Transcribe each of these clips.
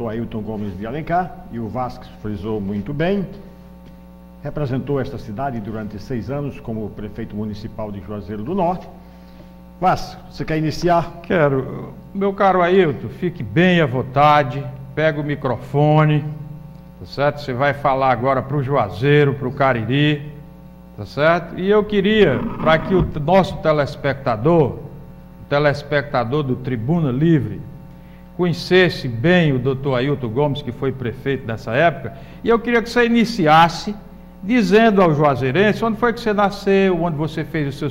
Ailton Gomes de Alencar, e o Vasques frisou muito bem. Representou esta cidade durante 6 anos como prefeito municipal de Juazeiro do Norte. Vasques, você quer iniciar? Quero. Meu caro Ailton, fique bem à vontade, pega o microfone, tá certo? Você vai falar agora para o Juazeiro, para o Cariri, tá certo? E eu queria, para que o nosso telespectador do Tribuna Livre, conhecesse bem o doutor Ailton Gomes, que foi prefeito nessa época, e eu queria que você iniciasse dizendo ao juazeirense onde foi que você nasceu, onde você fez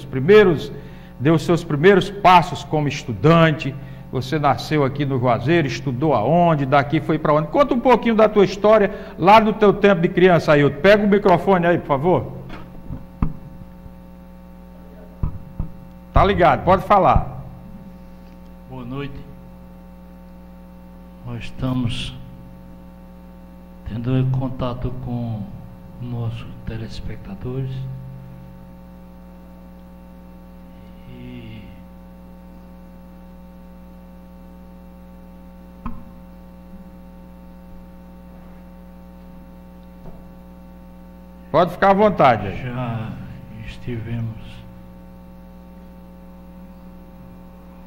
deu os seus primeiros passos como estudante. Você nasceu aqui no Juazeiro, estudou aonde, daqui foi para onde? Conta um pouquinho da tua história lá no teu tempo de criança, Ailton. Pega o microfone aí, por favor. Tá ligado, pode falar. Boa noite. Nós estamos tendo contato com nossos telespectadores e pode ficar à vontade. Já estivemos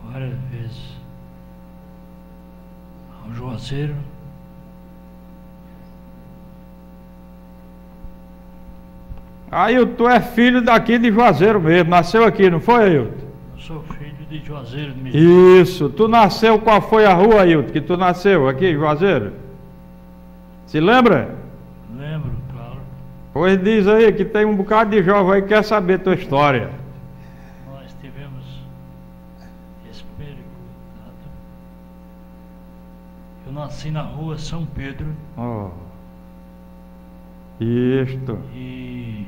várias vezes ao Juazeiro. Ailton, tu é filho daqui de Juazeiro mesmo, nasceu aqui, não foi, Ailton? Eu sou filho de Juazeiro mesmo. Isso, tu nasceu, qual foi a rua, Ailton, que tu nasceu aqui em Juazeiro? Se lembra? Lembro, claro. Pois diz aí, que tem um bocado de jovem aí que quer saber tua história. Nós tivemos esse primeiro contato. Eu nasci na rua São Pedro. Oh. Isto. E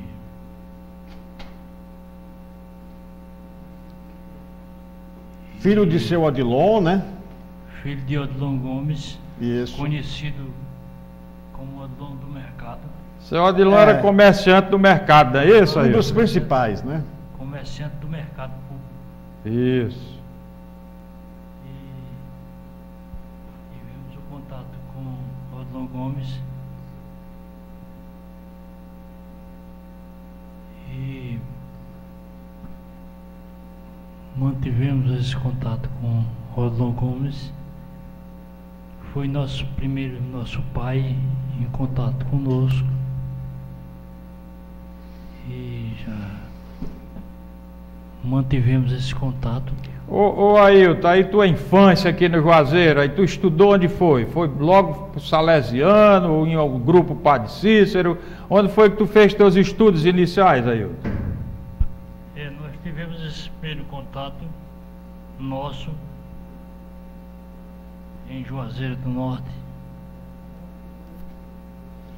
Filho de seu Odilon, né? filho de Odilon Gomes, Isso. conhecido como Odilon do Mercado. Seu Odilon era comerciante do mercado, não é isso, Um Ailton? dos principais, né? Comerciante do mercado público. Isso. E tivemos o contato com Odilon Gomes. E mantivemos esse contato com Odilon Gomes. Foi nosso pai em contato conosco. E já mantivemos esse contato. Ô Ailton, aí tua infância aqui no Juazeiro, aí tu estudou onde foi? Foi logo pro Salesiano, ou em algum grupo Padre Cícero? Onde foi que tu fez teus estudos iniciais, Ailton? Nós tivemos esse primeiro contato nosso em Juazeiro do Norte.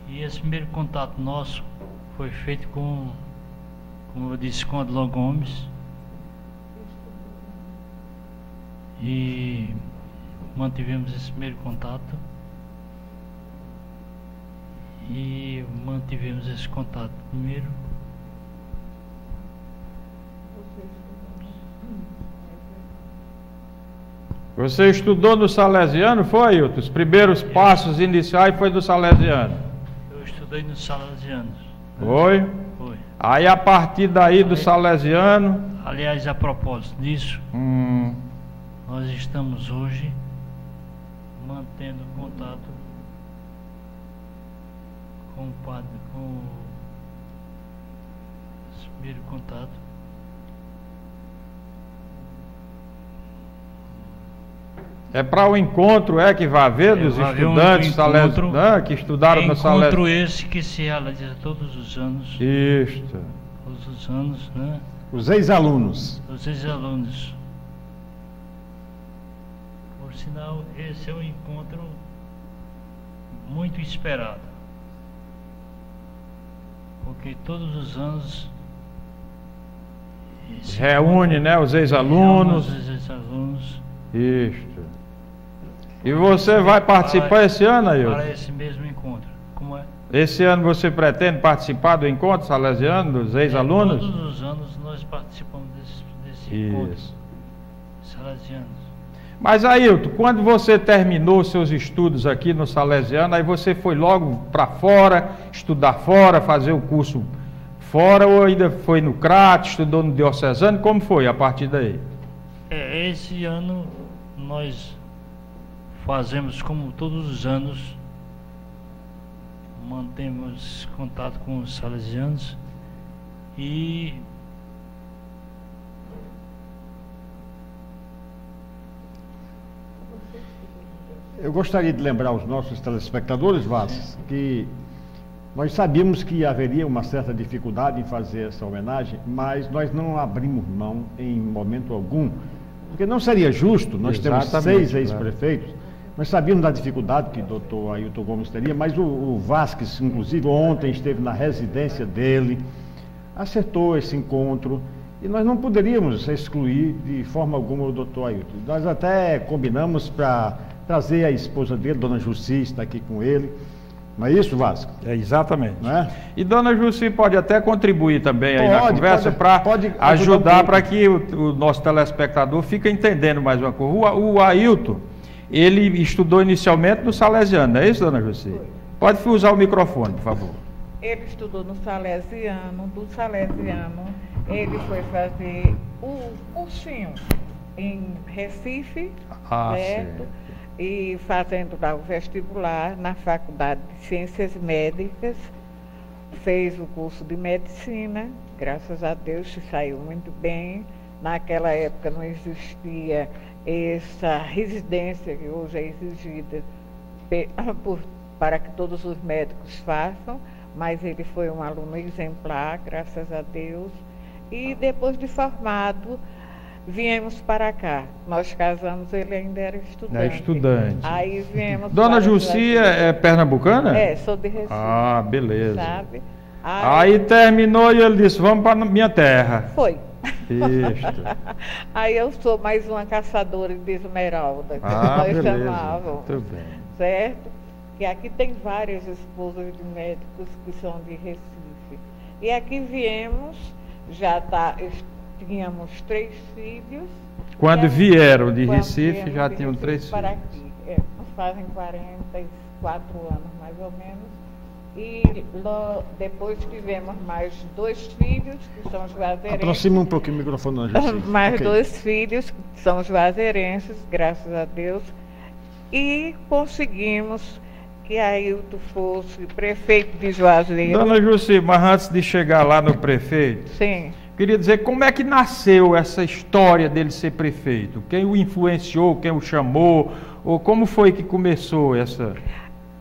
E esse primeiro contato nosso foi feito como eu disse, com Odilon Gomes. E mantivemos esse primeiro contato. E mantivemos esse contato primeiro. Você estudou no Salesiano, foi, Ailton? Os primeiros passos iniciais foi do Salesiano? Eu estudei nos Salesianos. Foi? Foi. Aí a partir daí do Salesiano... Aliás, a propósito disso, nós estamos hoje mantendo contato com o padre, com esse primeiro contato. É para o encontro, que vai haver dos estudantes salesianos que estudaram no Salesiano. Encontro esse que se realiza todos os anos. Isto. Todos os anos, né? Os ex-alunos. Os ex-alunos. Por sinal, esse é um encontro muito esperado. Porque todos os anos reúne, né, os ex-alunos. Os ex-alunos. Isto. E você vai participar esse ano, Ailton? Para esse mesmo encontro. Como é? Esse ano você pretende participar do encontro salesiano, dos ex-alunos? Todos os anos nós participamos desse encontro salesianos. Mas, Ailton, quando você terminou seus estudos aqui no Salesiano, aí você foi logo para fora, estudar fora, fazer o curso fora, ou ainda foi no CRAT, estudou no Diocesano? Como foi a partir daí? Esse ano nós fazemos como todos os anos, mantemos contato com os salesianos e eu gostaria de lembrar aos nossos telespectadores, Vaz, que nós sabíamos que haveria uma certa dificuldade em fazer essa homenagem, mas nós não abrimos mão em momento algum, porque não seria justo, nós temos 6 ex-prefeitos, nós sabíamos da dificuldade que o doutor Ailton Gomes teria, mas o Vasques, inclusive, ontem esteve na residência dele, acertou esse encontro, e nós não poderíamos excluir de forma alguma o doutor Ailton. Nós até combinamos para trazer a esposa dele, dona Jussi, está aqui com ele. Não é isso, Vasco? É, exatamente. Não é? E dona Jussi pode até contribuir também aí na conversa para ajudar para que o nosso telespectador fique entendendo mais uma coisa. O Ailton, ele estudou inicialmente no Salesiano, não é isso, dona Jussi? Pode usar o microfone, por favor. Ele estudou no Salesiano, do Salesiano ele foi fazer o cursinho em Recife, certo? E fazendo lá o vestibular na Faculdade de Ciências Médicas, fez o curso de Medicina, graças a Deus se saiu muito bem. Naquela época não existia essa residência que hoje é exigida para que todos os médicos façam, mas ele foi um aluno exemplar, graças a Deus. E depois de formado, viemos para cá. Nós casamos, ele ainda era estudante. É estudante. Aí viemos. Dona Jussi é pernambucana? É, sou de Recife. Ah, beleza. Sabe? Aí terminou e ele disse, vamos para minha terra. Foi. Isto. Aí eu sou mais uma caçadora de esmeralda, que Ah, nós beleza. chamávamos. Muito bem. Certo? Que aqui tem várias esposas de médicos que são de Recife. E aqui viemos, tínhamos 3 filhos. Quando vieram de Quando Recife, viemos já de tinham Recife 3 para filhos. aqui. Fazem 44 anos, mais ou menos. E depois tivemos mais 2 filhos, que são juazeirenses. Aproxima um pouquinho o microfone, dona Jussi. Mais Ok. 2 filhos, que são juazeirenses, graças a Deus. E conseguimos que Ailton fosse prefeito de Juazeiro. Dona Jussi, mas antes de chegar lá no prefeito, Sim. queria dizer como é que nasceu essa história dele ser prefeito? Quem o influenciou, quem o chamou, ou como foi que começou essa...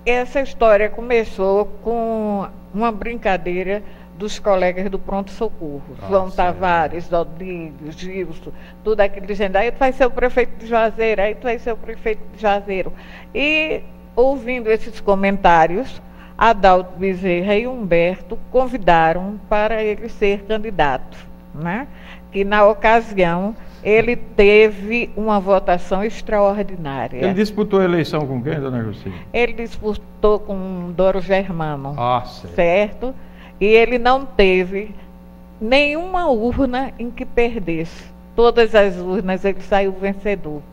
Essa história começou com uma brincadeira dos colegas do pronto-socorro. João Tavares, Odílio, Gilson, tudo aquilo dizendo, aí tu vai ser o prefeito de Juazeiro, aí tu vai ser o prefeito de Juazeiro. E, ouvindo esses comentários, Adalto Bezerra e Humberto convidaram para ele ser candidato, né? Que na ocasião ele teve uma votação extraordinária. Ele disputou a eleição com quem, dona Jussi? Ele disputou com Doro Germano, Ah, certo? E ele não teve nenhuma urna em que perdesse. Todas as urnas ele saiu vencedor.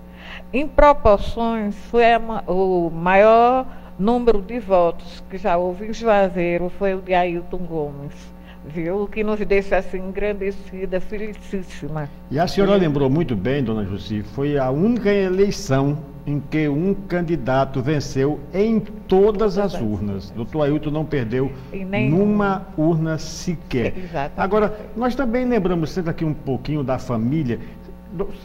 Em proporções, foi o maior número de votos que já houve em Juazeiro foi o de Ailton Gomes. Viu? O que nos deixa assim engrandecida, felicíssima. E a senhora lembrou muito bem, dona Jussi, foi a única eleição em que um candidato venceu em todas as urnas. Doutor Ailton não perdeu numa urna sequer. Exatamente. Agora, nós também lembramos sempre aqui um pouquinho da família.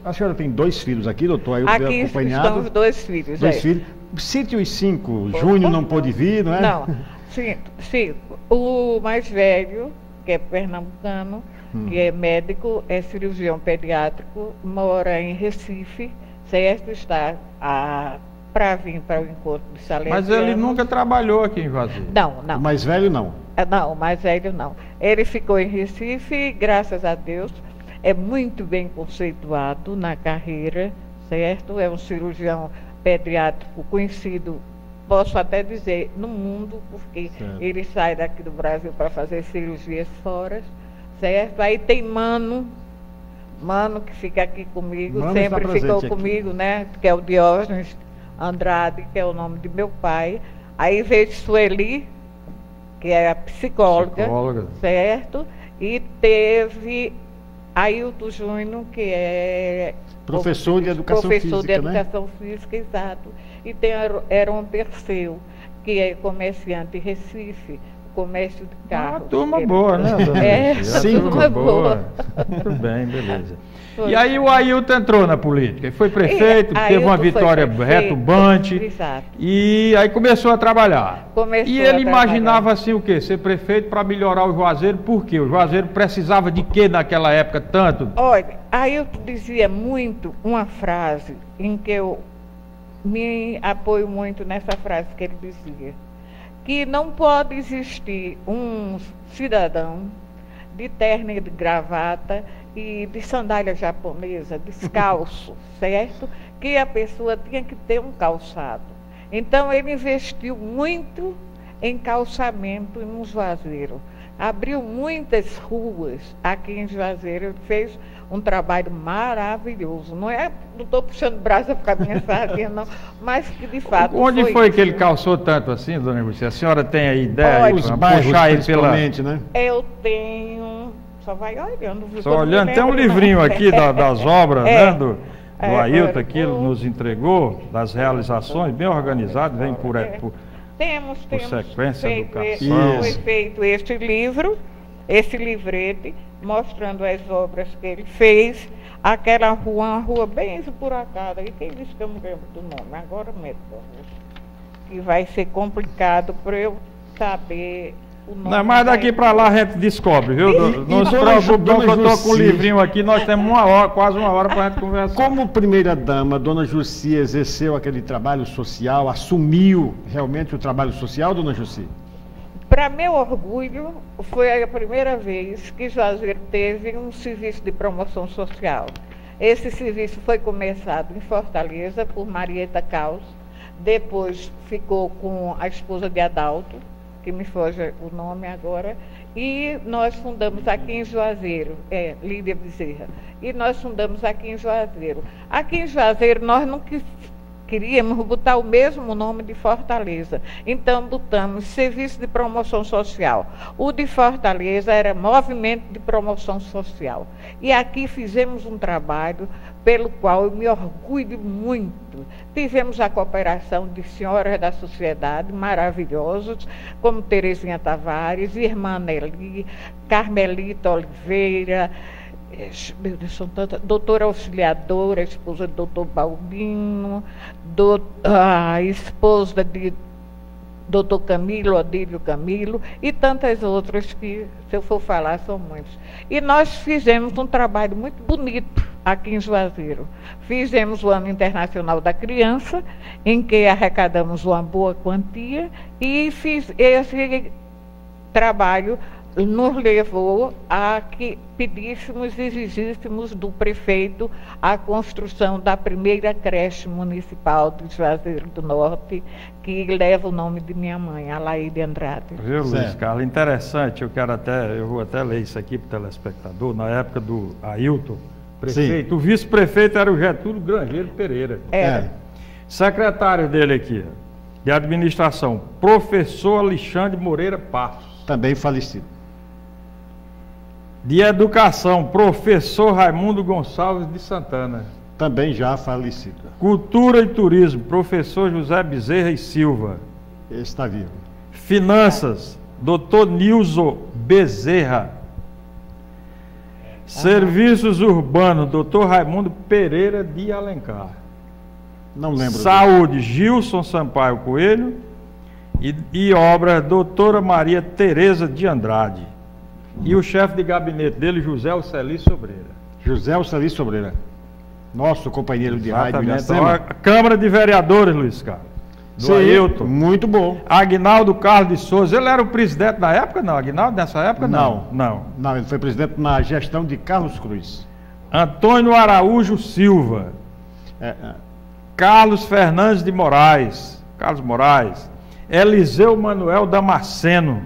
A senhora tem 2 filhos aqui, doutor Ailton, Aqui acompanhado? estão os 2 filhos. 2 filhos. Cite os 5. Júnior não pôde vir, não é? Não, sim. O mais velho, que é pernambucano, que é médico, é cirurgião pediátrico, mora em Recife, certo? Está para vir para o encontro de Salesiano. Mas ele nunca trabalhou aqui em Juazeiro. Não. O mais velho não. Não, o mais velho não. Ele ficou em Recife e, graças a Deus, é muito bem conceituado na carreira, certo? É um cirurgião pediátrico conhecido, posso até dizer, no mundo, porque ele sai daqui do Brasil para fazer cirurgias fora, certo? Aí tem Mano, Mano que fica aqui comigo, Mano sempre ficou aqui comigo, né? Que é o Diógenes Andrade, que é o nome de meu pai. Aí veio Sueli, que é a psicóloga, certo? E teve Ailton Júnior, que é professor de educação física, exato. E tem Heron Perseu, que é comerciante em Recife, comércio de carros. Uma turma boa, né, dona? Sim, turma boa. Tudo bem, beleza. Foi. E aí o Ailton entrou na política, foi prefeito, teve uma vitória retumbante. Exato. E aí começou a trabalhar. E ele imaginava assim o quê? Ser prefeito para melhorar o Juazeiro, por quê? O Juazeiro precisava de quê naquela época tanto? Olha, Ailton dizia muito uma frase em que eu me apoio muito nessa frase que ele dizia, que não pode existir um cidadão de terno e de gravata e de sandália japonesa, descalço, certo? Que a pessoa tinha que ter um calçado. Então, ele investiu muito em calçamento no Juazeiro. Abriu muitas ruas aqui em Juazeiro. Ele fez um trabalho maravilhoso. Não estou puxando brasa para a minha sardinha, não, mas que de fato. Onde foi que ele calçou tanto assim, dona Lúcia? A senhora tem aí ideia? Os bairros, principalmente, né? Eu tenho. Só vai olhando. Só olhando. Tem um livrinho aqui das obras, né? Do Ailton, aqui ele nos entregou, das realizações, bem organizado, vem por sequência, educação. Foi feito este livro, esse livrete, mostrando as obras que ele fez. Aquela rua, uma rua bem esburacada, e quem disse que eu não lembro do nome? Agora mesmo, que vai ser complicado para eu saber o nome. Não, mas daqui para lá a gente descobre, viu? Não se preocupe, que eu estou com o livrinho aqui, nós temos quase uma hora para a gente conversar. Como primeira-dama, dona Jussi exerceu aquele trabalho social, assumiu realmente o trabalho social, dona Jussi? Para meu orgulho, foi a primeira vez que Juazeiro teve um serviço de promoção social. Esse serviço foi começado em Fortaleza por Marieta Caos, depois ficou com a esposa de Adalto, que me foge o nome agora, e nós fundamos aqui em Juazeiro, Lídia Bezerra, e nós fundamos aqui em Juazeiro. Aqui em Juazeiro nós não queríamos botar o mesmo nome de Fortaleza, então botamos Serviço de Promoção Social. O de Fortaleza era Movimento de Promoção Social. E aqui fizemos um trabalho pelo qual eu me orgulho muito. Tivemos a cooperação de senhoras da sociedade maravilhosas, como Terezinha Tavares, Irmã Nelly, Carmelita Oliveira, meu Deus, são tantas, doutora auxiliadora, esposa do doutor Balbino, a esposa de doutor Camilo, Odílio Camilo, e tantas outras que, se eu for falar, são muitas. E nós fizemos um trabalho muito bonito aqui em Juazeiro. Fizemos o Ano Internacional da Criança, em que arrecadamos uma boa quantia, e esse trabalho nos levou a que pedíssemos e exigíssemos do prefeito a construção da primeira creche municipal de Juazeiro do Norte, que leva o nome de minha mãe, Alaide Andrade. Viu, Luiz Carlos? Interessante, eu vou até ler isso aqui para o telespectador. Na época do Ailton, prefeito, o vice-prefeito era o Getúlio Grangeiro Pereira. Secretário dele aqui, de administração, professor Alexandre Moreira Passos. Também falecido. De educação, professor Raimundo Gonçalves de Santana. Também já falecido. Cultura e turismo, professor José Bezerra e Silva. Está vivo. Finanças, doutor Nilson Bezerra. Serviços urbanos, doutor Raimundo Pereira de Alencar. Não lembro. Saúde, Gilson Sampaio Coelho. E obras, doutora Maria Tereza de Andrade. E o chefe de gabinete dele, José Alceli Sobreira. José Alceli Sobreira. Nosso companheiro de rádio Iracema. A Câmara de Vereadores, Luiz Carlos. Do Ailton. Muito bom. Aguinaldo Carlos de Souza. Ele era o presidente na época, não? Aguinaldo, nessa época, não? Não, ele foi presidente na gestão de Carlos Cruz. Antônio Araújo Silva. Carlos Fernandes de Moraes. Carlos Moraes. Eliseu Manuel Damasceno.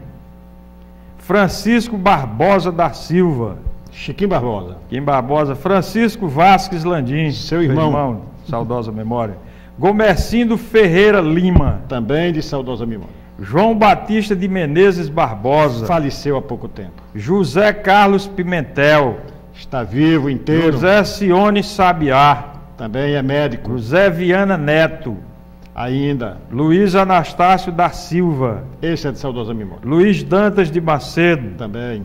Francisco Barbosa da Silva. Chiquinho Barbosa. Chiquinho Barbosa. Francisco Vasques Landim. Seu irmão. Saudosa memória. Gomercindo Ferreira Lima. Também de saudosa memória. João Batista de Menezes Barbosa. Faleceu há pouco tempo. José Carlos Pimentel. Está vivo, inteiro. José Cione Sabiá. Também é médico. José Viana Neto. Ainda. Luiz Anastácio da Silva. Esse é de saudosa memória. Luiz Dantas de Macedo. Também.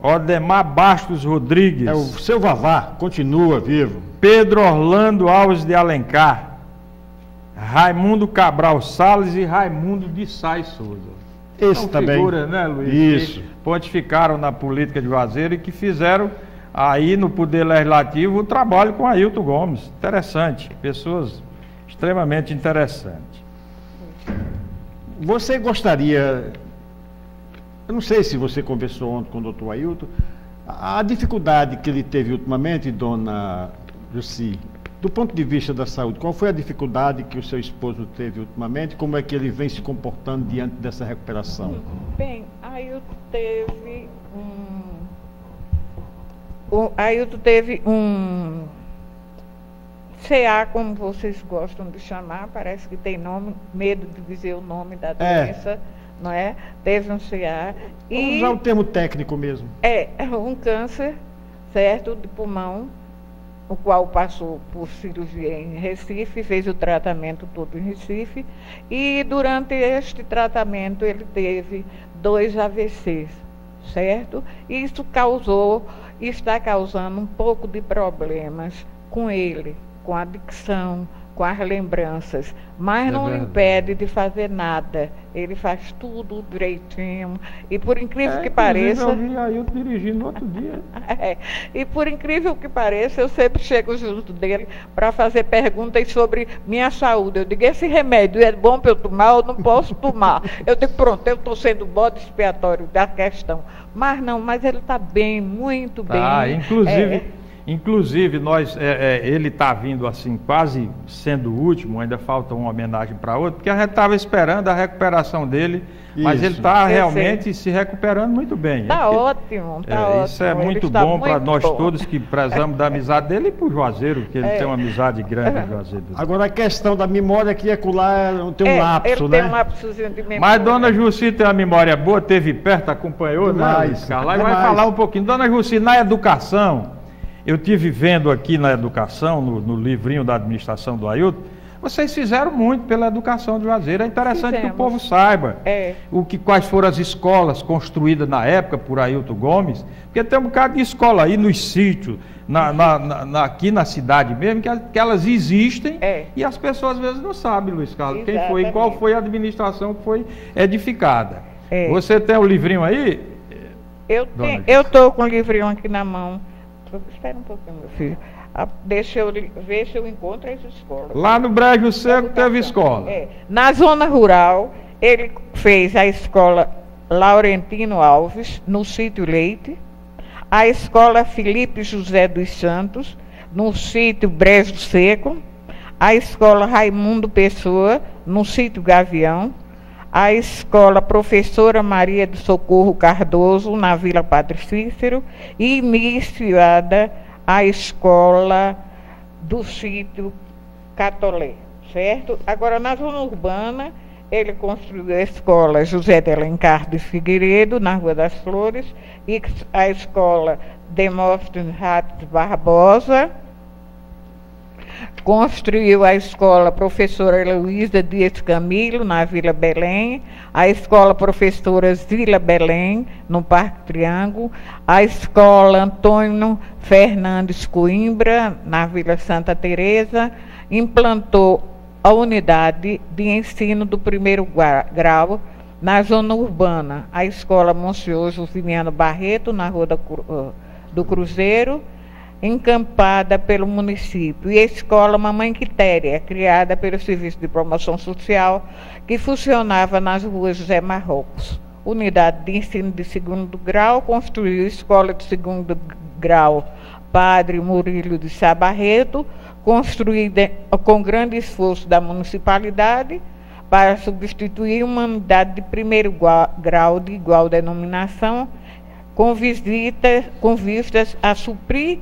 Odemar Bastos Rodrigues. É o seu Vavá, continua vivo. Pedro Orlando Alves de Alencar. Raimundo Cabral Salles e Raimundo de Sá Souza. Esse São também. figuras, né, Luiz? Isso. Que pontificaram na política de Juazeiro e que fizeram aí no Poder Legislativo o trabalho com Ailton Gomes. Interessante. Pessoas extremamente interessantes. Você gostaria... Eu não sei se você conversou ontem com o doutor Ailton. A dificuldade que ele teve ultimamente, dona Jussi, do ponto de vista da saúde, qual foi a dificuldade que o seu esposo teve ultimamente? Como é que ele vem se comportando diante dessa recuperação? Bem, Ailton teve um CA, como vocês gostam de chamar, parece que tem nome, medo de dizer o nome da doença, não é? Teve um CA. Vamos usar o termo técnico mesmo. É um câncer, certo, de pulmão, o qual passou por cirurgia em Recife, fez o tratamento todo em Recife, e durante este tratamento ele teve 2 AVCs, certo? Isso está causando um pouco de problemas com ele, com a dicção, com as lembranças, mas não impede de fazer nada. Ele faz tudo direitinho, e por incrível que pareça... Eu vi Ailton dirigindo no outro dia. E por incrível que pareça, eu sempre chego junto dele para fazer perguntas sobre minha saúde. Eu digo, esse remédio é bom para eu tomar ou não posso tomar? Eu digo, pronto, eu estou sendo bode expiatório da questão. Mas ele está bem, muito bem. Inclusive, ele está vindo assim, quase sendo o último, ainda falta uma homenagem para outro, porque a gente estava esperando a recuperação dele, mas ele está realmente se recuperando muito bem. Está ótimo, está ótimo. Isso é muito bom para nós todos que prezamos da amizade dele e para o Juazeiro, que ele tem uma amizade grande com o Juazeiro. Agora a questão da memória que acolá tem um lapso, né? Tem um lapsozinho de memória. Mas dona Jussi tem uma memória boa, teve perto, acompanhou, demais, né? Carla, vai falar um pouquinho. Dona Jussi, na educação... Eu tive vendo aqui na educação, no livrinho da administração do Ailton, vocês fizeram muito pela educação de Juazeiro. É interessante que o povo saiba quais foram as escolas construídas na época por Ailton Gomes, porque tem um bocado de escola aí nos sítios, aqui na cidade mesmo, que elas existem e as pessoas às vezes não sabem, Luiz Carlos, quem foi e qual foi a administração que foi edificada. Você tem o livrinho aí? Eu estou com o livrinho aqui na mão. Espera um pouquinho, meu filho. Deixa eu ver se eu encontro as escolas. Lá no Brejo Seco teve escola. Na zona rural, ele fez a escola Laurentino Alves, no sítio Leite, a escola Felipe José dos Santos, no sítio Brejo Seco, a escola Raimundo Pessoa, no sítio Gavião, a escola Professora Maria do Socorro Cardoso, na Vila Padre Cícero, e iniciada a escola do sítio Catolé, certo? Agora, na zona urbana, ele construiu a escola José de Alencar de Figueiredo, na Rua das Flores, e a escola Demóstenes Ratos Barbosa. Construiu a escola Professora Heloísa Dias Camilo, na Vila Belém, a escola Professora Zila Belém, no Parque Triângulo, a escola Antônio Fernandes Coimbra, na Vila Santa Teresa, implantou a unidade de ensino do 1º grau na zona urbana, a escola Monsenhor Josiniano Barreto, na Rua do Cruzeiro, encampada pelo município, e a escola Mamãe Quitéria, criada pelo Serviço de Promoção Social, que funcionava nas ruas José Marrocos. Unidade de ensino de 2º grau, construiu a escola de 2º grau Padre Murilo de Sá Barreto, construída com grande esforço da municipalidade, para substituir uma unidade de 1º grau de igual denominação, com vistas a suprir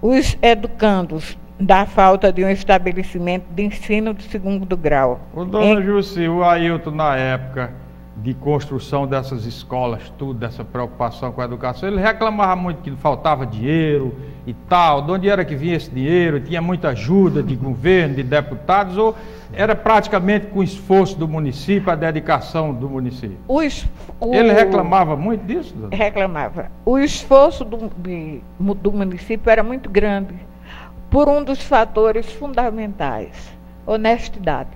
os educandos da falta de um estabelecimento de ensino de segundo grau. Ô, dona Jussi, o Ailton, na época de construção dessas escolas, tudo, dessa preocupação com a educação, ele reclamava muito que faltava dinheiro e tal. De onde era que vinha esse dinheiro? Tinha muita ajuda de governo, de deputados, ou era praticamente com o esforço do município, a dedicação do município? Ele reclamava muito disso? Dona? Reclamava. O esforço do município era muito grande, por um dos fatores fundamentais, honestidade,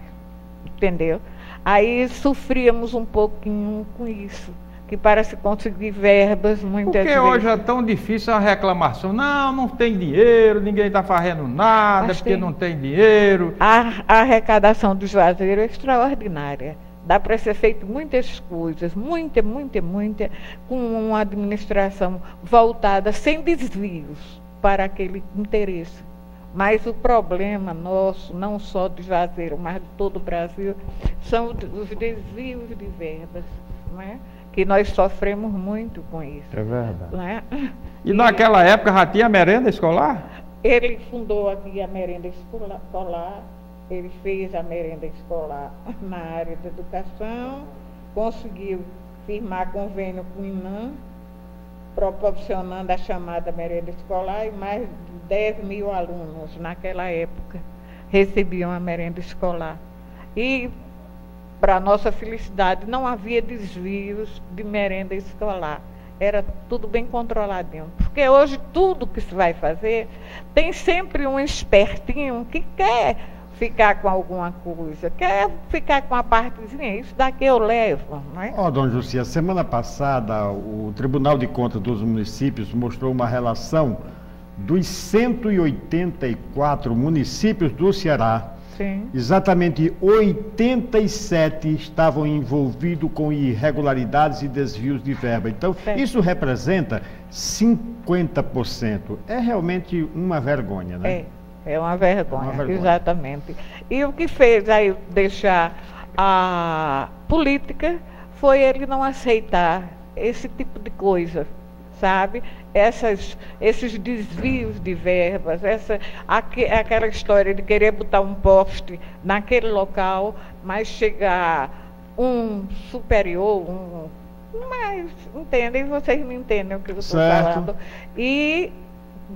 entendeu? Aí sofríamos um pouquinho com isso, que para se conseguir verbas, muitas vezes... Porque hoje é tão difícil a reclamação. Não tem dinheiro, ninguém está fazendo nada, porque não tem dinheiro. A arrecadação do Juazeiro é extraordinária. Dá para ser feito muitas coisas, muita, com uma administração voltada, sem desvios, para aquele interesse. Mas o problema nosso, não só de Juazeiro, mas de todo o Brasil, são os desvios de verbas, não é? Que nós sofremos muito com isso. É verdade. Não é? E naquela época já tinha merenda escolar? Ele fundou aqui a merenda escolar, ele fez a merenda escolar na área da educação, conseguiu firmar convênio com o INAM, proporcionando a chamada merenda escolar, e mais de 10 mil alunos naquela época recebiam a merenda escolar. E, para nossa felicidade, não havia desvios de merenda escolar. Era tudo bem controladinho. Porque hoje tudo que se vai fazer, tem sempre um espertinho que quer ficar com alguma coisa, quer ficar com a partezinha, isso daqui eu levo, não é? Dona Jussi, a semana passada o Tribunal de Contas dos Municípios mostrou uma relação dos 184 municípios do Ceará. Sim. Exatamente 87 estavam envolvidos com irregularidades e desvios de verba. Então, isso representa 50%. É realmente uma vergonha, né? É uma vergonha, exatamente. E o que fez aí deixar a política foi ele não aceitar esse tipo de coisa, sabe? Esses desvios de verbas, aquela história de querer botar um poste naquele local, mas chegar um superior, mas entendem, vocês me entendem o que eu estou falando, e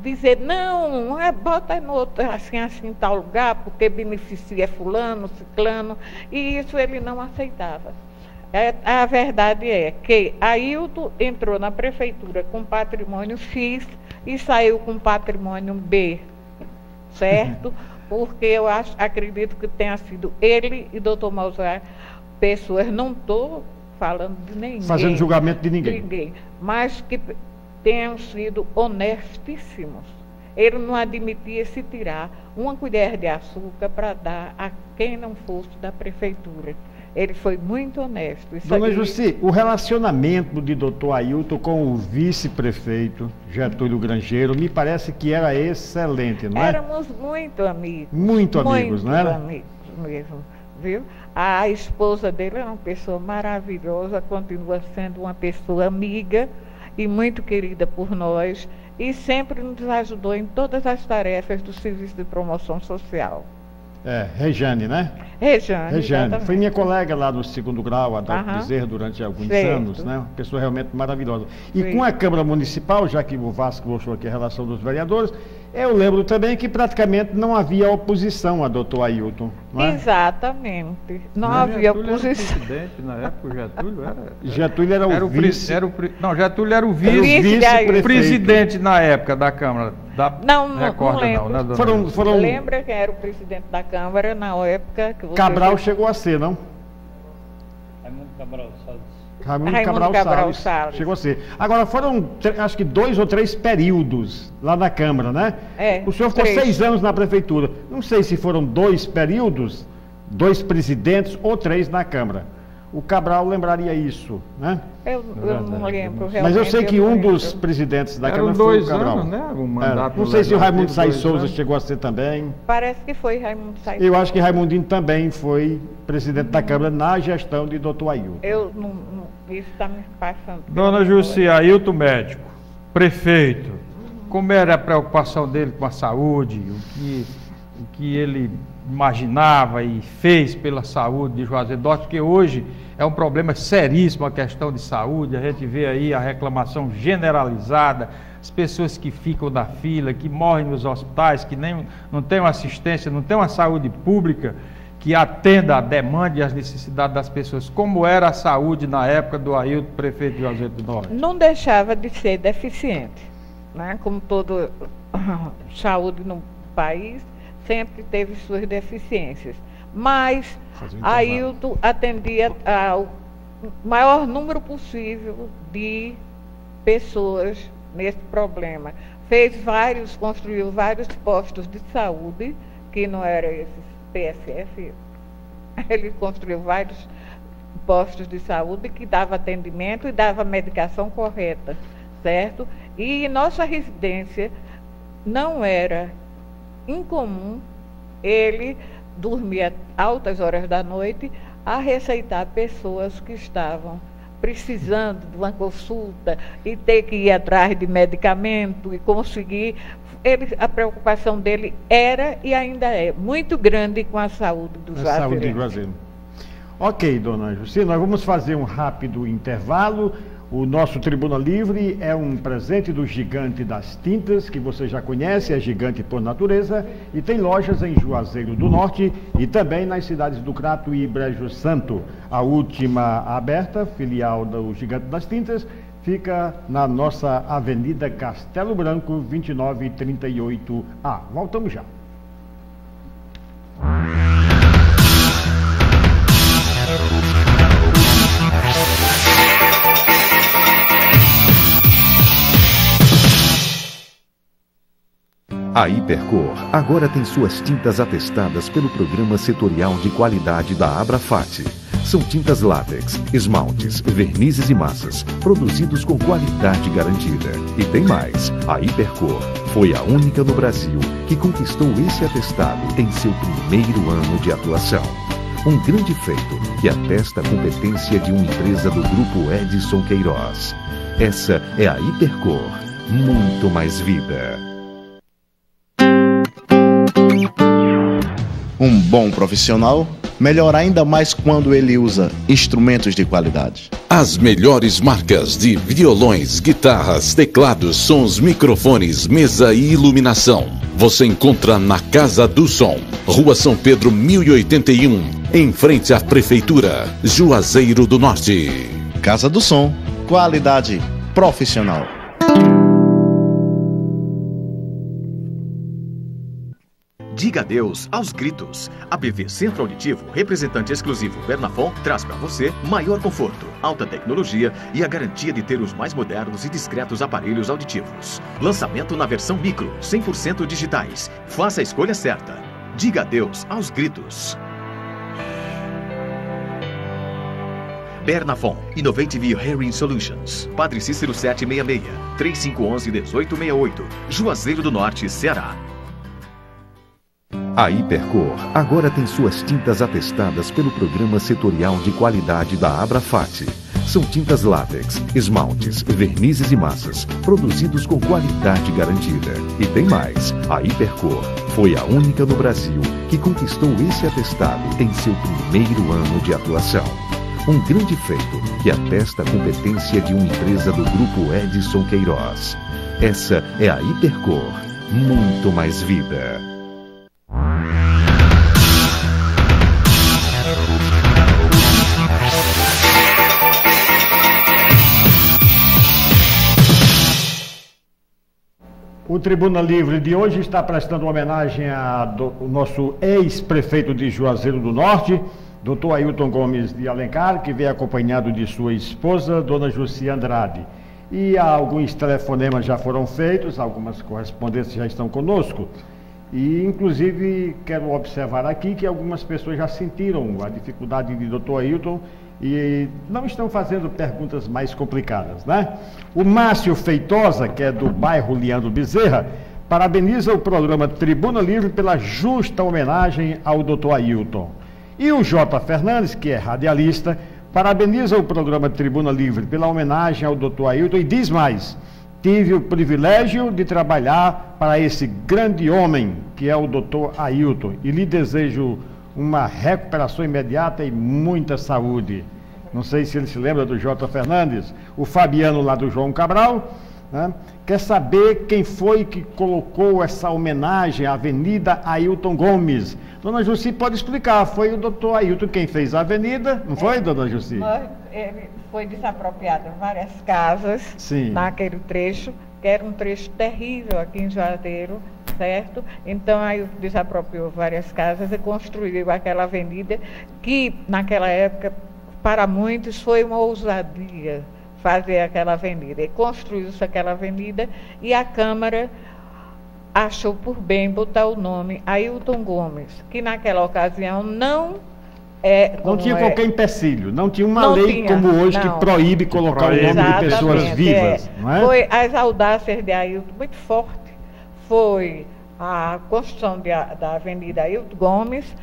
dizer, não, bota no outro, assim, em tal lugar, porque beneficia fulano, ciclano, e isso ele não aceitava. A verdade é que Ailton entrou na prefeitura com patrimônio X e saiu com patrimônio B, certo? Porque eu acredito que tenha sido ele e doutor Mozart pessoas, não estou falando de ninguém. Fazendo julgamento de ninguém. Mas que tenham sido honestíssimos. Ele não admitia se tirar uma colher de açúcar para dar a quem não fosse da prefeitura. Ele foi muito honesto. Dona Jussi, o relacionamento de doutor Ailton com o vice-prefeito Getúlio Grangeiro me parece que era excelente, não é? Éramos muito amigos. Muito amigos, não era? Muito amigos mesmo, viu? A esposa dele era uma pessoa maravilhosa, continua sendo uma pessoa amiga e muito querida por nós, e sempre nos ajudou em todas as tarefas do Serviço de Promoção Social. Rejane, né? Rejane. Foi minha colega lá no segundo grau, Adalto Bezerra, durante alguns anos, né? Uma pessoa realmente maravilhosa. E com a Câmara Municipal, já que o Vasco mostrou aqui a relação dos vereadores, eu lembro também que praticamente não havia oposição a doutor Ailton. Não é? Exatamente. Não havia oposição. Era o presidente na época, o Getúlio era. Getúlio era o vice. Getúlio era o vice-presidente na época da Câmara. Não lembro. Não, né, foram... Lembra quem era o presidente da Câmara na época que você... Cabral chegou a ser, não? Raimundo Cabral Salles. Chegou a ser. Agora, foram, acho que 2 ou 3 períodos lá na Câmara, né? O senhor ficou 6 anos na prefeitura. Não sei se foram 2 períodos, 2 presidentes ou 3 na Câmara. o Cabral lembraria isso, né? Eu não lembro realmente. Mas eu sei que um dos presidentes da Câmara foi o Cabral. Anos, né? O mandato não sei se o Raimundo Sais Souza chegou a ser também. Parece que foi Raimundo Sais Souza. Eu acho que Raimundinho também foi presidente da Câmara na gestão de Dr. Ailton. Isso está me passando. Dona Jussi, Ailton médico, prefeito, como era a preocupação dele com a saúde, o que ele imaginava e fez pela saúde de Juazeiro do Norte, porque hoje é um problema seríssimo a questão de saúde. A gente vê aí a reclamação generalizada, as pessoas que ficam na fila, que morrem nos hospitais, que não têm uma assistência, não têm uma saúde pública que atenda a demanda e as necessidades das pessoas. Como era a saúde na época do Ailton, prefeito de Juazeiro do Norte? Não deixava de ser deficiente, né? Como toda saúde no país, sempre teve suas deficiências, mas Ailton atendia ao maior número possível de pessoas nesse problema. Construiu vários postos de saúde, que não eram esses PSF, ele construiu vários postos de saúde que dava atendimento e dava medicação correta, certo? E nossa residência não era incomum ele dormia altas horas da noite a receitar pessoas que estavam precisando de uma consulta e ter que ir atrás de medicamento e conseguir. A preocupação dele era e ainda é muito grande com a saúde do Juazeiro. A saúde do Juazeiro. Ok, dona Jussi, nós vamos fazer um rápido intervalo. O nosso Tribuna Livre é um presente do Gigante das Tintas, que você já conhece, é gigante por natureza, e tem lojas em Juazeiro do Norte e também nas cidades do Crato e Brejo Santo. A última aberta, filial do Gigante das Tintas, fica na nossa Avenida Castelo Branco, 2938A. Voltamos já. A Hipercor agora tem suas tintas atestadas pelo Programa Setorial de Qualidade da Abrafat. São tintas látex, esmaltes, vernizes e massas, produzidos com qualidade garantida. E tem mais, a Hipercor foi a única no Brasil que conquistou esse atestado em seu primeiro ano de atuação. Um grande feito que atesta a competência de uma empresa do Grupo Edson Queiroz. Essa é a Hipercor, muito mais vida. Um bom profissional melhora ainda mais quando ele usa instrumentos de qualidade. As melhores marcas de violões, guitarras, teclados, sons, microfones, mesa e iluminação. Você encontra na Casa do Som, Rua São Pedro 1081, em frente à Prefeitura, Juazeiro do Norte. Casa do Som, qualidade profissional. Diga adeus aos gritos. A BV Centro Auditivo, representante exclusivo Bernafon, traz para você maior conforto, alta tecnologia e a garantia de ter os mais modernos e discretos aparelhos auditivos. Lançamento na versão micro, 100% digitais. Faça a escolha certa. Diga adeus aos gritos. Bernafon, Innovative Hearing Solutions. Padre Cícero 766, 3511-1868, Juazeiro do Norte, Ceará. A Hipercor agora tem suas tintas atestadas pelo Programa Setorial de Qualidade da Abrafat. São tintas látex, esmaltes, vernizes e massas, produzidos com qualidade garantida. E tem mais, a Hipercor foi a única no Brasil que conquistou esse atestado em seu primeiro ano de atuação. Um grande feito que atesta a competência de uma empresa do Grupo Edson Queiroz. Essa é a Hipercor, muito mais vida. O Tribuna Livre de hoje está prestando homenagem ao nosso ex-prefeito de Juazeiro do Norte, Dr. Ailton Gomes de Alencar, que veio acompanhado de sua esposa, Dona Jussi Andrade. E alguns telefonemas já foram feitos, algumas correspondências já estão conosco. E, inclusive, quero observar aqui que algumas pessoas já sentiram a dificuldade de Dr. Ailton e não estão fazendo perguntas mais complicadas, né? O Márcio Feitosa, que é do bairro Leandro Bezerra, parabeniza o programa Tribuna Livre pela justa homenagem ao Dr. Ailton. E o J. Fernandes, que é radialista, parabeniza o programa Tribuna Livre pela homenagem ao Dr. Ailton e diz mais: tive o privilégio de trabalhar para esse grande homem que é o Dr. Ailton e lhe desejo uma recuperação imediata e muita saúde. Não sei se ele se lembra do J. Fernandes. O Fabiano, lá do João Cabral, né, quer saber quem foi que colocou essa homenagem à Avenida Ailton Gomes. Dona Jussi pode explicar, foi o Dr. Ailton quem fez a avenida, não foi, dona Jussi? Ele foi desapropriado em várias casas. Sim. Naquele trecho, que era um trecho terrível aqui em Juazeiro, certo? Então aí desapropriou várias casas e construiu aquela avenida que naquela época para muitos foi uma ousadia fazer aquela avenida. E construiu-se aquela avenida e a Câmara achou por bem botar o nome Ailton Gomes, que naquela ocasião não tinha qualquer empecilho, não tinha uma lei como hoje que proíbe colocar o nome de pessoas vivas. Não é? Foi as audácias de Ailton muito forte. Foi a construção da Avenida Ailton Gomes,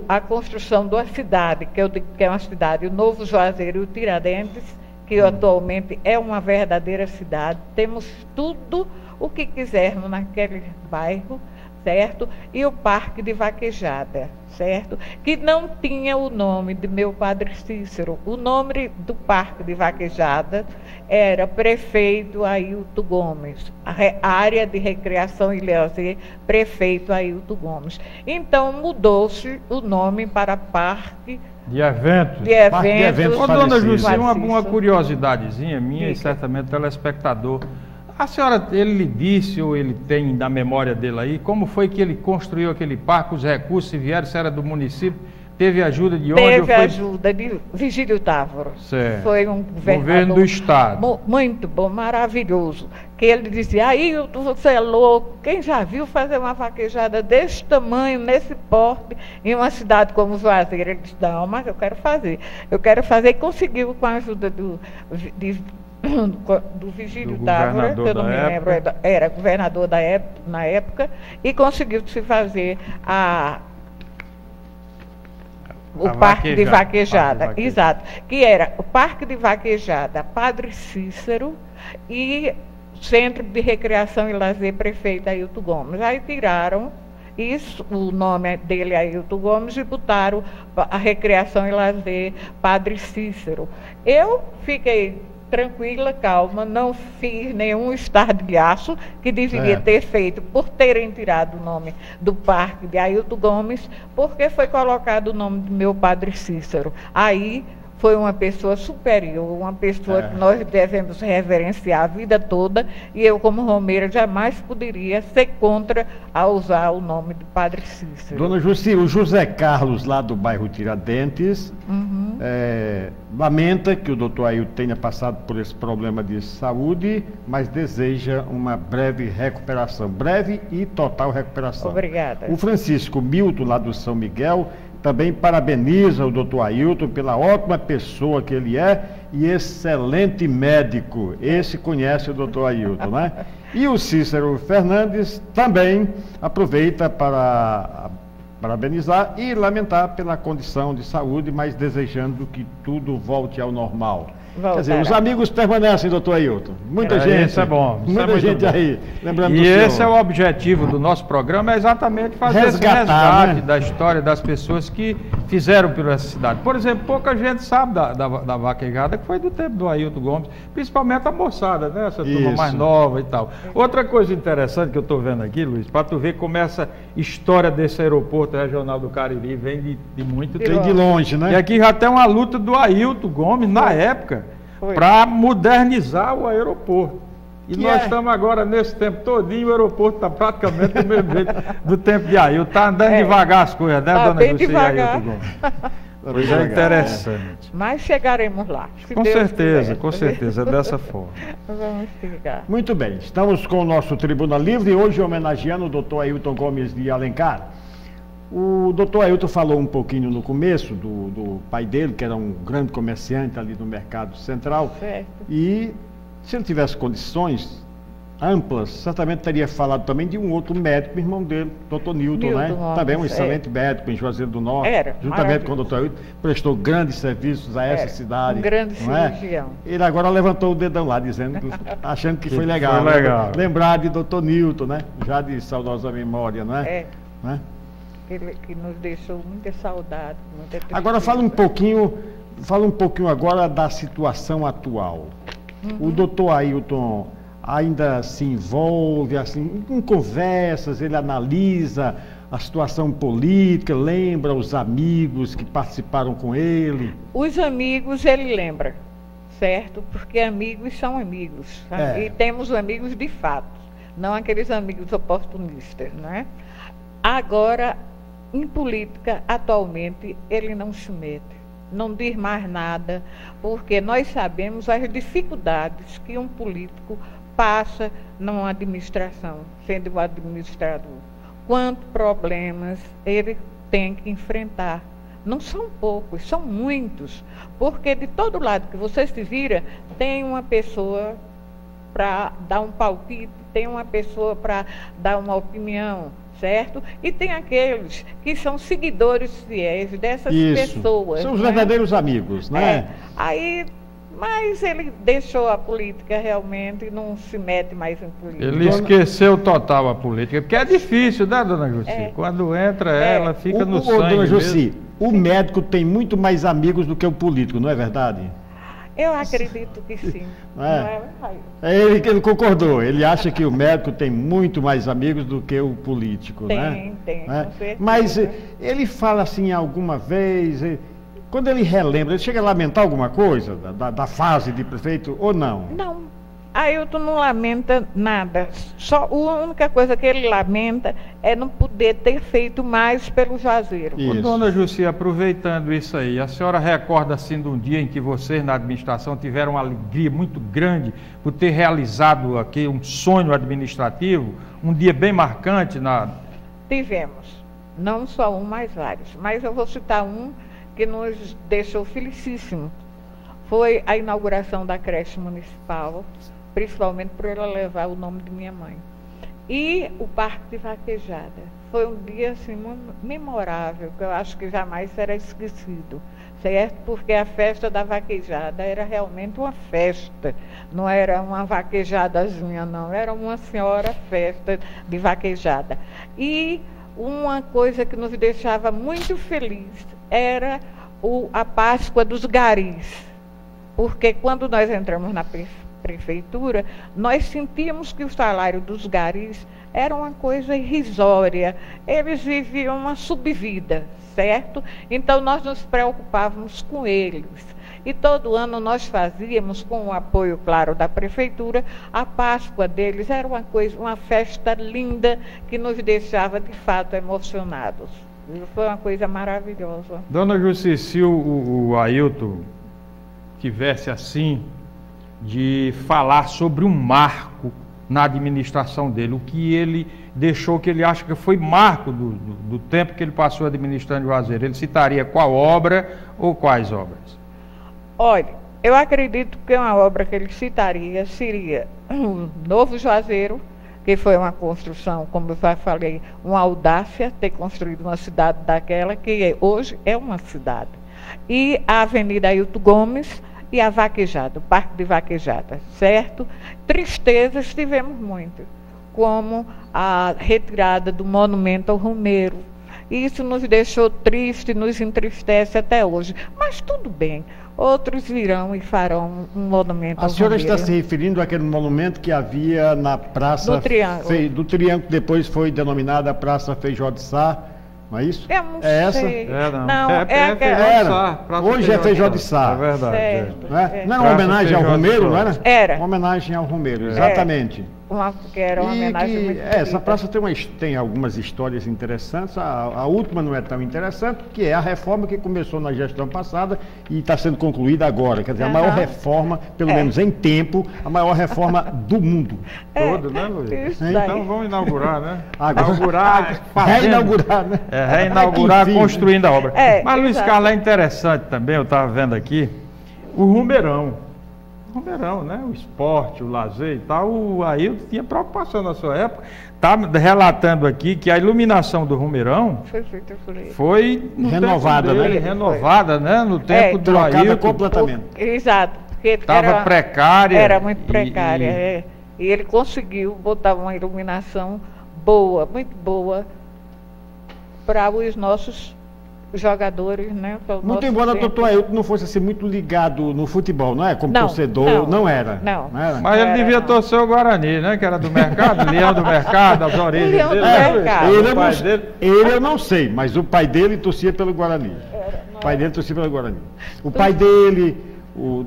a construção da cidade, que é uma cidade, o Novo Juazeiro e o Tiradentes, que atualmente é uma verdadeira cidade. Temos tudo o que quisermos naquele bairro, certo? E o Parque de Vaquejada, certo? Que não tinha o nome de meu padre Cícero. O nome do Parque de Vaquejada era Prefeito Ailton Gomes. A área de recreação e lazer, Prefeito Ailton Gomes. Então mudou-se o nome para Parque de Eventos. Parque de Eventos. Ô, dona Jussi, uma curiosidadezinha minha e certamente telespectador. A senhora, ele lhe disse, ou ele tem na memória dele aí, como foi que ele construiu aquele parque, os recursos se vieram, se era do município, teve ajuda de onde? Teve ajuda de Vigílio Távora. Certo. Foi um governo do Estado. Muito bom, maravilhoso. Que ele dizia, Ailton, você é louco, quem já viu fazer uma vaquejada desse tamanho, nesse porte, em uma cidade como Juazeiro? Ele disse, não, mas eu quero fazer, e conseguiu com a ajuda do Vigílio Távora, que eu não me lembro, era governador na época, e conseguiu se fazer o Parque de Vaquejada, exato, que era o Parque de Vaquejada Padre Cícero e Centro de Recreação e Lazer Prefeito Ailton Gomes. Aí tiraram isso, o nome dele é Ailton Gomes, e botaram a Recreação e Lazer Padre Cícero. Eu fiquei tranquila, calma, não fiz nenhum estardalhaço que deveria ter feito por terem tirado o nome do Parque de Ailton Gomes, porque foi colocado o nome do meu padre Cícero. Aí foi uma pessoa superior, uma pessoa que nós devemos reverenciar a vida toda, e eu, como romeira, jamais poderia ser contra a usar o nome do padre Cícero. Dona Jussi, o José Carlos, lá do bairro Tiradentes, lamenta que o doutor Ailton tenha passado por esse problema de saúde, mas deseja uma breve recuperação, breve e total recuperação. Obrigada. O Francisco Milton, lá do São Miguel, também parabeniza o doutor Ailton pela ótima pessoa que ele é e excelente médico. Esse conhece o doutor Ailton, né? E o Cícero Fernandes também aproveita para parabenizar e lamentar pela condição de saúde, mas desejando que tudo volte ao normal. Quer dizer, os amigos permanecem, doutor Ailton. Muita gente. Isso é bom. Muita gente aí. Lembrando e esse é o objetivo do nosso programa, é exatamente fazer esse resgate da história das pessoas que fizeram por essa cidade. Por exemplo, pouca gente sabe da vaquejada, que foi do tempo do Ailton Gomes, principalmente a moçada, né? Essa turma mais nova e tal. Outra coisa interessante que eu estou vendo aqui, Luiz, para tu ver como essa história desse aeroporto regional do Cariri vem de muito tempo. Vem de longe, né? E aqui já tem uma luta do Ailton Gomes, na época, para modernizar o aeroporto. E nós estamos agora, nesse tempo todinho, o aeroporto está praticamente do mesmo jeito do tempo de Ailton. Está andando devagar as coisas, né, dona Jussi e Ailton Gomes? Pois é interessante. Mas chegaremos lá. Com certeza, com certeza, é dessa forma. Vamos chegar. Muito bem, estamos com o nosso Tribuna Livre, hoje homenageando o doutor Ailton Gomes de Alencar. O doutor Ailton falou um pouquinho no começo do pai dele, que era um grande comerciante ali no Mercado Central. Certo. E se ele tivesse condições amplas, certamente teria falado também de um outro médico, irmão dele, doutor Newton, né? Também um excelente médico em Juazeiro do Norte. Juntamente com o doutor Ailton, prestou grandes serviços a essa cidade. Um grande cirurgião. Ele agora levantou o dedão lá, dizendo, achando que foi legal. Foi legal. Lembrar de doutor Newton, né? Já de saudosa memória, não é? Né? Que nos deixou muita saudade, muita tristeza. Agora fala um pouquinho agora da situação atual. O doutor Ailton ainda se envolve assim, em conversas, ele analisa a situação política, lembra os amigos que participaram com ele? Os amigos ele lembra, certo? Porque amigos são amigos. E temos amigos de fato, não aqueles amigos oportunistas, né? Agora, em política, atualmente, ele não se mete, não diz mais nada, porque nós sabemos as dificuldades que um político passa numa administração, sendo um administrador. Quantos problemas ele tem que enfrentar. Não são poucos, são muitos, porque de todo lado que você se vira, tem uma pessoa para dar um palpite, tem uma pessoa para dar uma opinião, certo? E tem aqueles que são seguidores fiéis dessas pessoas. São os verdadeiros amigos, né? Mas ele deixou a política realmente e não se mete mais em política. Ele esqueceu total a política, porque é difícil, né, dona Jussi? Quando entra ela, fica no sangue. Dona Jussi, o médico tem muito mais amigos do que o político, não é verdade? Eu acredito que sim. Ele concordou. Ele acha que o médico tem muito mais amigos do que o político, né? Tem, com certeza. Mas ele fala assim alguma vez, quando ele relembra, ele chega a lamentar alguma coisa da fase de prefeito ou não? Não. Ailton não lamenta nada. Só a única coisa que ele lamenta é não poder ter feito mais pelo Juazeiro. Dona Jussi, aproveitando isso aí, a senhora recorda assim de um dia em que vocês na administração tiveram uma alegria muito grande por ter realizado aqui um sonho administrativo, um dia bem marcante? Tivemos. Não só um, mas vários. Mas eu vou citar um que nos deixou felicíssimos. Foi a inauguração da creche municipal, principalmente por ela levar o nome de minha mãe. E o Parque de Vaquejada. Foi um dia assim, memorável, que eu acho que jamais será esquecido, certo? Porque a festa da vaquejada era realmente uma festa, não era uma vaquejadazinha, não, era uma senhora festa de vaquejada. E uma coisa que nos deixava muito felizes era a Páscoa dos Garis, porque quando nós entramos na prefeitura, nós sentíamos que o salário dos garis era uma coisa irrisória, eles viviam uma subvida, certo? Então nós nos preocupávamos com eles. E todo ano nós fazíamos, com o apoio, claro, da prefeitura, a Páscoa deles. Era uma coisa, uma festa linda que nos deixava, de fato, emocionados. Foi uma coisa maravilhosa. Dona Jussi, se o Ailton tivesse assim, de falar sobre um marco na administração dele, o que ele deixou, que ele acha que foi marco do tempo que ele passou administrando Juazeiro, ele citaria qual obra ou quais obras? Olha, eu acredito que uma obra que ele citaria seria o Novo Juazeiro, que foi uma construção, como eu já falei, uma audácia, ter construído uma cidade daquela, que hoje é uma cidade. E a Avenida Ailton Gomes e a Vaquejada, o Parque de Vaquejada, certo? Tristezas tivemos muito, como a retirada do monumento ao Romeiro. Isso nos deixou triste, nos entristece até hoje. Mas tudo bem, outros virão e farão um monumento ao Romeiro. A senhora está se referindo àquele monumento que havia na Praça do Triângulo. Do Triângulo, que depois foi denominada Praça Feijó de Sá, não é isso? Eu não sei. Não, Hoje é Feijó de Sá. É verdade. Certo, não era uma homenagem ao Romeiro, não era? Era. Uma homenagem ao Romeiro, exatamente. que era uma homenagem muito essa praça tem algumas histórias interessantes. A última não é tão interessante, que é a reforma que começou na gestão passada e está sendo concluída agora. Quer dizer, a maior reforma, pelo menos em tempo, a maior reforma do mundo todo, né, Luiz? Então vamos inaugurar, né? Reinaugurar, né? Reinaugurar, construindo a obra. Mas, Luiz Carlos, é interessante também, eu estava vendo aqui, o Rumeirão, né? O esporte, o lazer e tal, o Ailton tinha preocupação na sua época. Está relatando aqui que a iluminação do Rumeirão foi renovada, né? No tempo do Ailton. Completamente. Exato. Estava precária. Era muito precária, E ele conseguiu botar uma iluminação boa, muito boa, para os nossos jogadores, né? Muito embora o doutor Ailton não fosse assim muito ligado no futebol, não é? Como torcedor, não era. Não. Mas ele devia torcer o Guarani, né? Que era do mercado, Leão do Mercado, as orelhas dele. Ele eu não sei, mas o pai dele torcia pelo Guarani. O pai dele...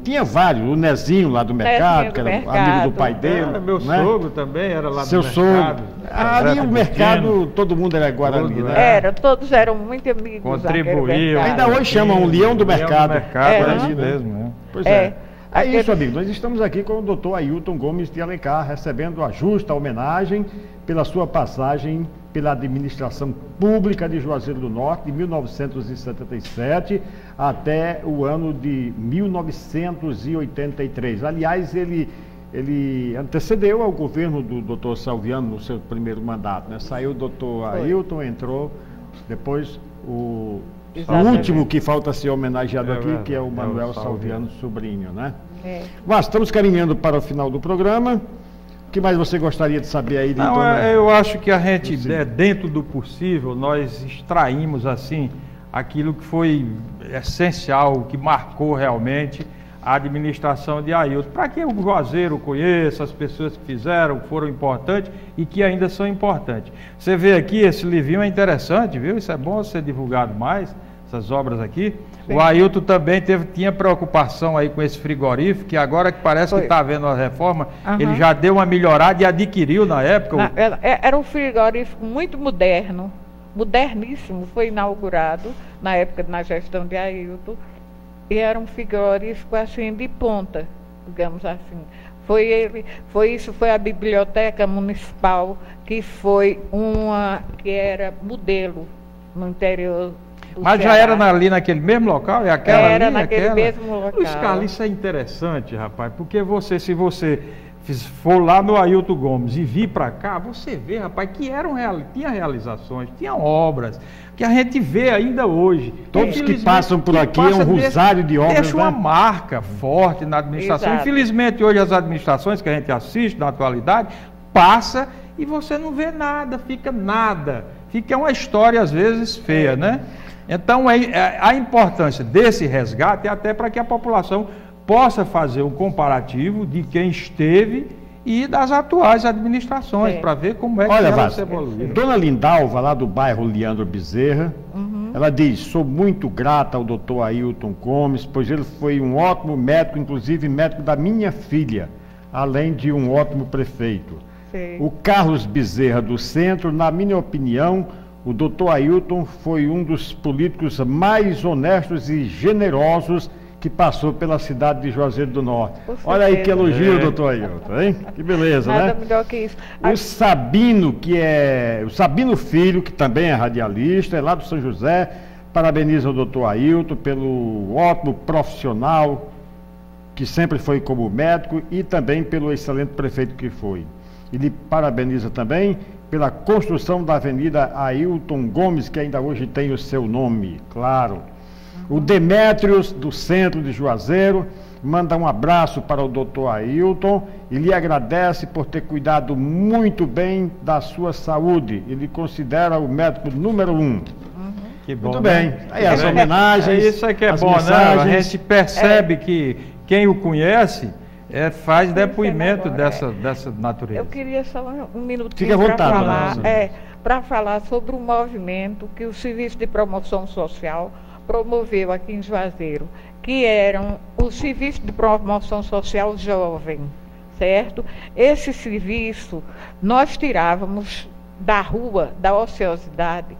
tinha vários, o Nezinho lá do mercado, que era amigo do pai dele. Meu sogro também era lá do mercado. Seu sogro. Ali o mercado, todo mundo era Guarani, né? Todos eram muito amigos. Contribuíam. Ainda hoje chamam o Leão do Mercado. Assim mesmo, né? Pois é. É isso, amigo. Nós estamos aqui com o doutor Ailton Gomes de Alencar, recebendo a justa homenagem pela sua passagem pela administração pública de Juazeiro do Norte, de 1977 até o ano de 1983. Aliás, ele antecedeu ao governo do doutor Salviano no seu primeiro mandato, né? Saiu o doutor Ailton, entrou depois o último que falta ser homenageado aqui, que é o Manuel Salviano Sobrinho, né? Mas estamos caminhando para o final do programa. O que mais você gostaria de saber aí? Eu acho que a gente, dentro do possível, nós extraímos assim aquilo que foi essencial, o que marcou realmente a administração de Ailton, para que o Juazeiro conheça as pessoas que fizeram, foram importantes e que ainda são importantes. Você vê aqui, esse livrinho é interessante, viu? Isso é bom ser divulgado mais, essas obras aqui. Sim. O Ailton também tinha preocupação aí com esse frigorífico, que agora que parece que está havendo a reforma, ele já deu uma melhorada e adquiriu na época. Era um frigorífico muito moderno, moderníssimo, foi inaugurado na época, na gestão de Ailton, e era um frigorífico assim de ponta, digamos assim. Foi a biblioteca municipal, que era modelo no interior. Mas já era ali naquele mesmo local? Era naquele mesmo local. Luiz Carlos, isso é interessante, rapaz, porque se você for lá no Ailton Gomes e vir para cá, você vê, rapaz, que tinha realizações, tinha obras, que a gente vê ainda hoje. Todos que passam por aqui é um rosário de obras. Deixa uma marca forte na administração. Exato. Infelizmente, hoje as administrações que a gente assiste na atualidade, passa e você não vê nada, fica uma história às vezes feia, né? Então, a importância desse resgate é até para que a população possa fazer um comparativo de quem esteve e das atuais administrações, para ver como é que ela se evoluiu. Dona Lindalva, lá do bairro Leandro Bezerra, ela diz: sou muito grata ao doutor Ailton Gomes, pois ele foi um ótimo médico, inclusive médico da minha filha, além de um ótimo prefeito. Sim. O Carlos Bezerra do Centro, na minha opinião, o doutor Ailton foi um dos políticos mais honestos e generosos que passou pela cidade de Juazeiro do Norte. Olha aí que elogio, doutor Ailton, hein? Que beleza, Nada melhor que isso. O Sabino Filho, que também é radialista, é lá do São José, parabeniza o doutor Ailton pelo ótimo profissional que sempre foi como médico e também pelo excelente prefeito que foi. Ele parabeniza também pela construção da Avenida Ailton Gomes, que ainda hoje tem o seu nome, claro. O Demétrios, do centro de Juazeiro, manda um abraço para o doutor Ailton e lhe agradece por ter cuidado muito bem da sua saúde. Ele considera o médico número 1. Que bom, muito bem. Aí as homenagens. Isso é que é bom, mensagens, né? A gente percebe que quem o conhece faz depoimento dessa natureza. Eu queria só um minutinho para falar sobre o movimento que o Serviço de Promoção Social promoveu aqui em Juazeiro, que eram o Serviço de Promoção Social Jovem, certo? Esse serviço nós tirávamos da rua, da ociosidade,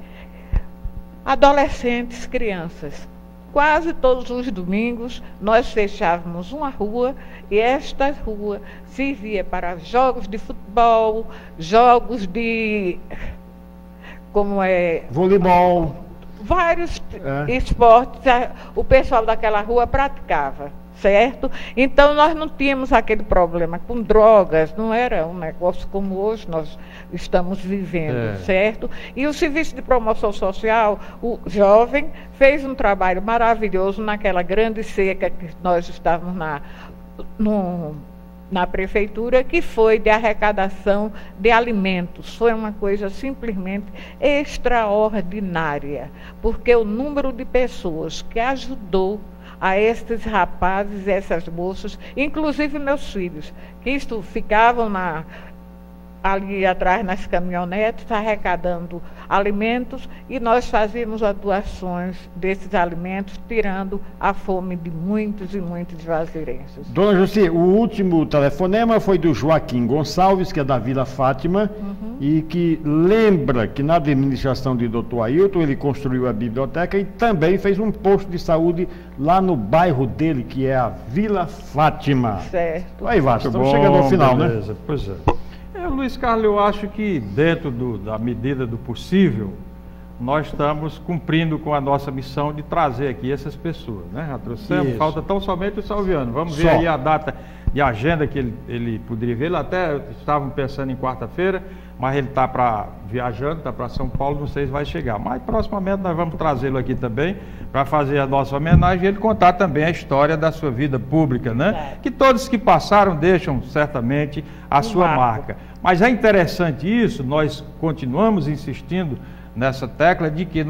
adolescentes, crianças. Quase todos os domingos nós fechávamos uma rua e esta rua servia para jogos de futebol, jogos de voleibol, vários esportes o pessoal daquela rua praticava, certo? Então nós não tínhamos aquele problema com drogas, não era um negócio como hoje nós estamos vivendo, certo? E o Serviço de Promoção Social, o jovem, fez um trabalho maravilhoso naquela grande seca que nós estávamos na prefeitura, que foi de arrecadação de alimentos. Foi uma coisa simplesmente extraordinária, porque o número de pessoas que ajudou a esses rapazes, essas moças, inclusive meus filhos, que ficavam ali atrás nas caminhonetes, arrecadando alimentos, e nós fazíamos as doações desses alimentos, tirando a fome de muitos e muitos juazeirenses. Dona Jussi, o último telefonema foi do Joaquim Gonçalves, que é da Vila Fátima, e que lembra que na administração de Dr. Ailton ele construiu a biblioteca e também fez um posto de saúde lá no bairro dele, que é a Vila Fátima. Certo. Aí, Vasco, estamos chegando ao final, beleza, né? Pois é. Luiz Carlos, eu acho que dentro da medida do possível, nós estamos cumprindo com a nossa missão de trazer aqui essas pessoas, né? Já trouxemos, falta tão somente o Salviano. Vamos ver aí a data de agenda que ele poderia ver. Ele até estavam pensando em quarta-feira, mas ele está viajando, está para São Paulo, não sei se vai chegar. Mas proximamente nós vamos trazê-lo aqui também para fazer a nossa homenagem e ele contar também a história da sua vida pública, né? Que todos que passaram deixam certamente a sua marca. Mas é interessante isso, nós continuamos insistindo nessa tecla de que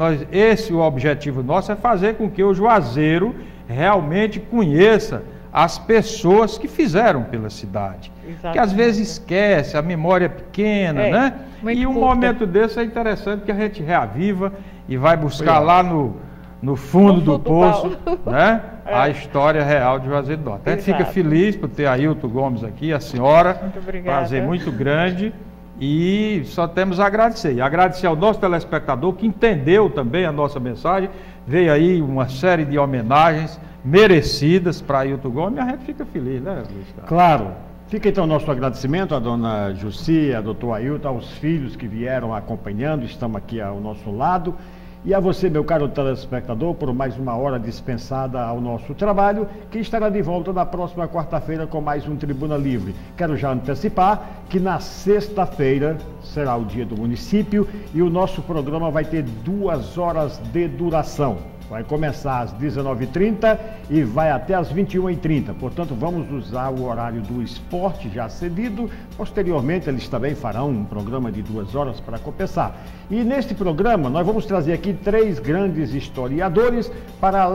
o objetivo nosso é fazer com que o juazeiro realmente conheça as pessoas que fizeram pela cidade. Exatamente. Que às vezes esquece, a memória é pequena, né? E um momento desse é interessante que a gente reaviva e vai buscar lá no fundo do poço, né? A história real de Juazeiro do Norte. A gente fica feliz por ter Ailton Gomes aqui, a senhora. Muito obrigada. Prazer muito grande. E só temos a agradecer. E agradecer ao nosso telespectador que entendeu também a nossa mensagem. Veio aí uma série de homenagens merecidas para Ailton Gomes e a gente fica feliz, né, Luiz Carlos? Claro. Fica então o nosso agradecimento à dona Jussi, a doutor Ailton, aos filhos que vieram acompanhando, estão aqui ao nosso lado. E a você, meu caro telespectador, por mais uma hora dispensada ao nosso trabalho, que estará de volta na próxima quarta-feira com mais um Tribuna Livre. Quero já antecipar que na sexta-feira será o dia do município e o nosso programa vai ter 2 horas de duração. Vai começar às 19h30 e vai até às 21h30. Portanto, vamos usar o horário do esporte já cedido. Posteriormente, eles também farão um programa de 2 horas para compensar. E neste programa, nós vamos trazer aqui 3 grandes historiadores para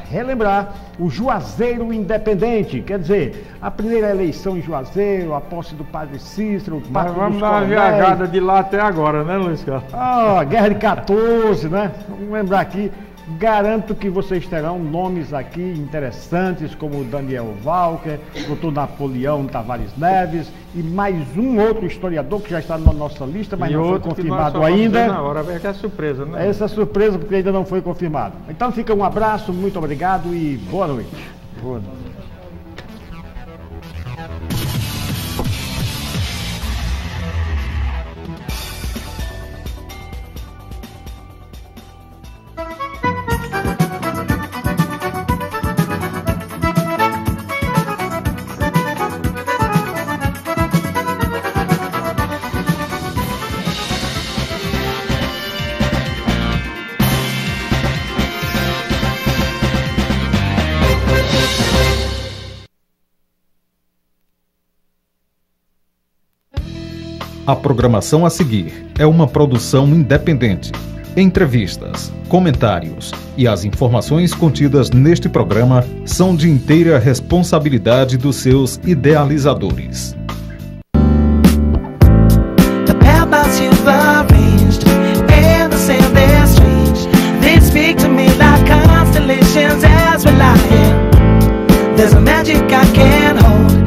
relembrar o Juazeiro Independente. Quer dizer, a primeira eleição em Juazeiro, a posse do Padre Cícero, o Pacto dos Vamos dar uma viajada de lá até agora, né, Luiz Carlos? A Guerra de 14, né? Vamos lembrar aqui. Garanto que vocês terão nomes aqui interessantes, como Daniel Walker, Dr. Napoleão Tavares Neves e mais um outro historiador que já está na nossa lista, mas não foi confirmado ainda. Na hora vem que é surpresa, né? Essa surpresa porque ainda não foi confirmado. Então fica um abraço, muito obrigado e boa noite. Boa noite. A programação a seguir é uma produção independente. Entrevistas, comentários e as informações contidas neste programa são de inteira responsabilidade dos seus idealizadores. The paths you've arranged and the same they're strange. They speak to me like constellations as we lie. There's a magic I can't hold.